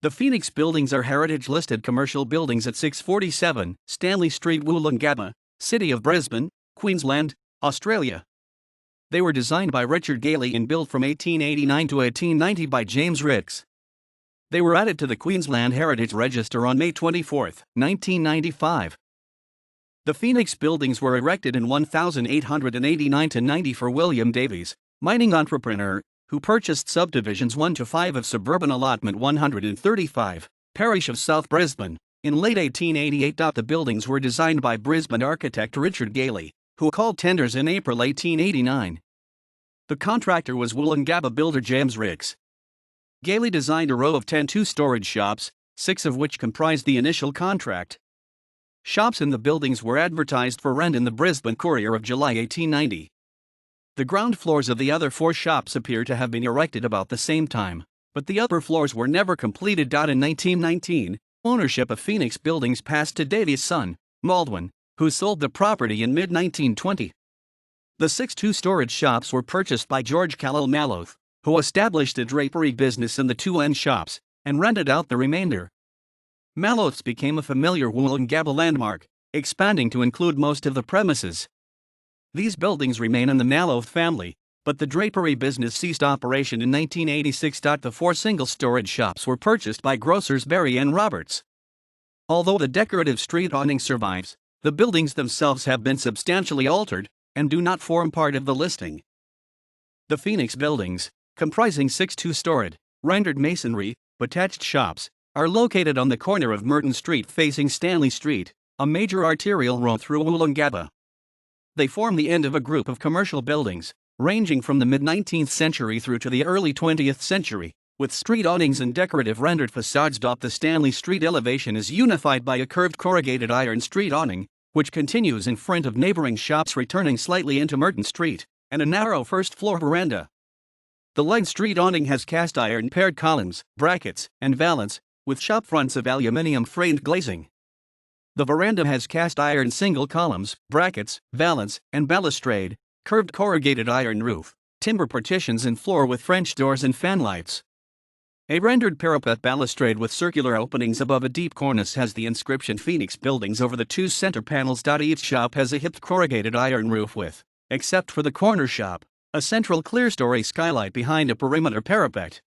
The Phoenix buildings are heritage-listed commercial buildings at 647 Stanley Street, Woolloongabba, City of Brisbane, Queensland, Australia. They were designed by Richard Gailey and built from 1889 to 1890 by James Rix. They were added to the Queensland Heritage Register on May 24, 1995. The Phoenix buildings were erected in 1889-90 for William Davies, mining entrepreneur, who purchased subdivisions 1 to 5 of suburban allotment 135, parish of South Brisbane, in late 1888. The buildings were designed by Brisbane architect Richard Gailey, who called tenders in April 1889. The contractor was Woolloongabba builder James Rix. Gailey designed a row of 10 two-storage shops, 6 of which comprised the initial contract. Shops in the buildings were advertised for rent in the Brisbane Courier of July 1890. The ground floors of the other 4 shops appear to have been erected about the same time, but the upper floors were never completed. In 1919, ownership of Phoenix buildings passed to Davies' son, Maldwin, who sold the property in mid-1920. The 6 two-storage shops were purchased by George Callil Malloth, who established a drapery business in the 2 end shops, and rented out the remainder. Malloth's became a familiar Woolloongabba landmark, expanding to include most of the premises. These buildings remain in the Malloth family, but the drapery business ceased operation in 1986. The 4 single-storage shops were purchased by grocers Berry and Roberts. Although the decorative street awning survives, the buildings themselves have been substantially altered and do not form part of the listing. The Phoenix buildings, comprising 6 two-storied, rendered masonry, attached shops, are located on the corner of Merton Street facing Stanley Street, a major arterial road through Woolloongabba. They form the end of a group of commercial buildings, ranging from the mid-19th century through to the early 20th century, with street awnings and decorative rendered facades. The Stanley Street elevation is unified by a curved corrugated iron street awning, which continues in front of neighboring shops returning slightly into Merton Street, and a narrow first-floor veranda. The leg street awning has cast iron paired columns, brackets, and valance, with shop fronts of aluminium framed glazing. The veranda has cast iron single columns, brackets, valance, and balustrade, curved corrugated iron roof, timber partitions and floor with French doors and fanlights. A rendered parapet balustrade with circular openings above a deep cornice has the inscription Phoenix buildings over the 2 center panels. Each shop has a hipped corrugated iron roof with, except for the corner shop, a central clear-story skylight behind a perimeter parapet.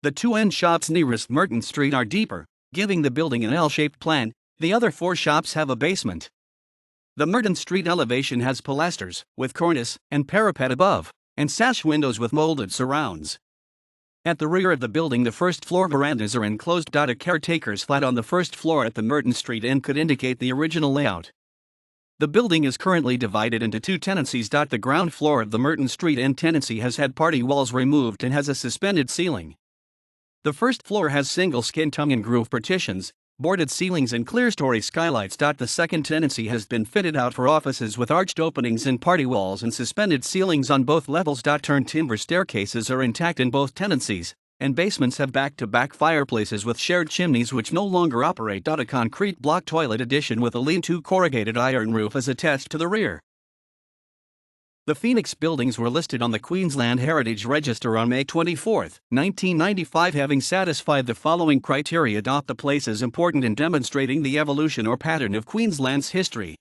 The 2 end shops nearest Merton Street are deeper, giving the building an L-shaped plan. The other 4 shops have a basement. The Merton Street elevation has pilasters, with cornice and parapet above, and sash windows with molded surrounds. At the rear of the building, the first-floor verandas are enclosed. A caretaker's flat on the first floor at the Merton Street end could indicate the original layout. The building is currently divided into 2 tenancies. The ground floor of the Merton Street end tenancy has had party walls removed and has a suspended ceiling. The first floor has single skin tongue and groove partitions, boarded ceilings and clear-story skylights. The second tenancy has been fitted out for offices with arched openings and party walls and suspended ceilings on both levels. Turned timber staircases are intact in both tenancies, and basements have back-to-back fireplaces with shared chimneys which no longer operate. A concrete block toilet addition with a lean-to corrugated iron roof is attached to the rear. The Phoenix buildings were listed on the Queensland Heritage Register on May 24, 1995, having satisfied the following criteria. The place is important in demonstrating the evolution or pattern of Queensland's history.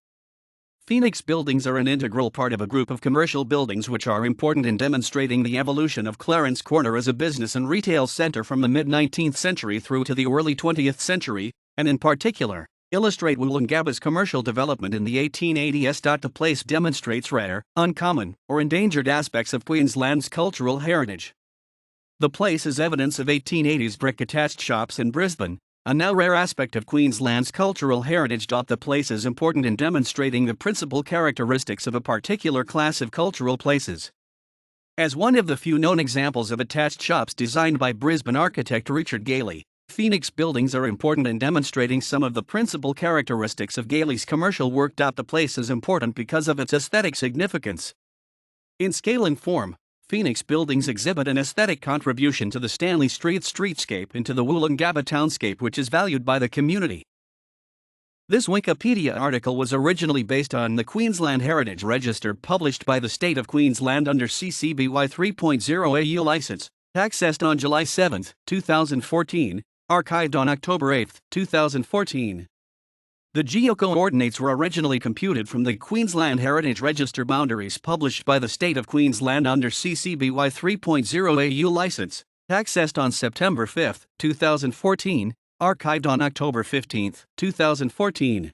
Phoenix buildings are an integral part of a group of commercial buildings which are important in demonstrating the evolution of Clarence Corner as a business and retail centre from the mid-19th century through to the early 20th century, and in particular, illustrate Woolloongabba's commercial development in the 1880s. The place demonstrates rare, uncommon, or endangered aspects of Queensland's cultural heritage. The place is evidence of 1880s brick-attached shops in Brisbane, a now rare aspect of Queensland's cultural heritage. The place is important in demonstrating the principal characteristics of a particular class of cultural places. As one of the few known examples of attached shops designed by Brisbane architect Richard Gailey, Phoenix buildings are important in demonstrating some of the principal characteristics of Gailey's commercial work. The place is important because of its aesthetic significance. In scale and form, Phoenix buildings exhibit an aesthetic contribution to the Stanley Street streetscape and to the Woolloongabba townscape, which is valued by the community. This Wikipedia article was originally based on the Queensland Heritage Register published by the State of Queensland under CC BY 3.0 AU license, accessed on July 7, 2014. archived on October 8, 2014. The geocoordinates were originally computed from the Queensland Heritage Register boundaries published by the State of Queensland under CC BY 3.0 AU license, accessed on September 5, 2014, archived on October 15, 2014.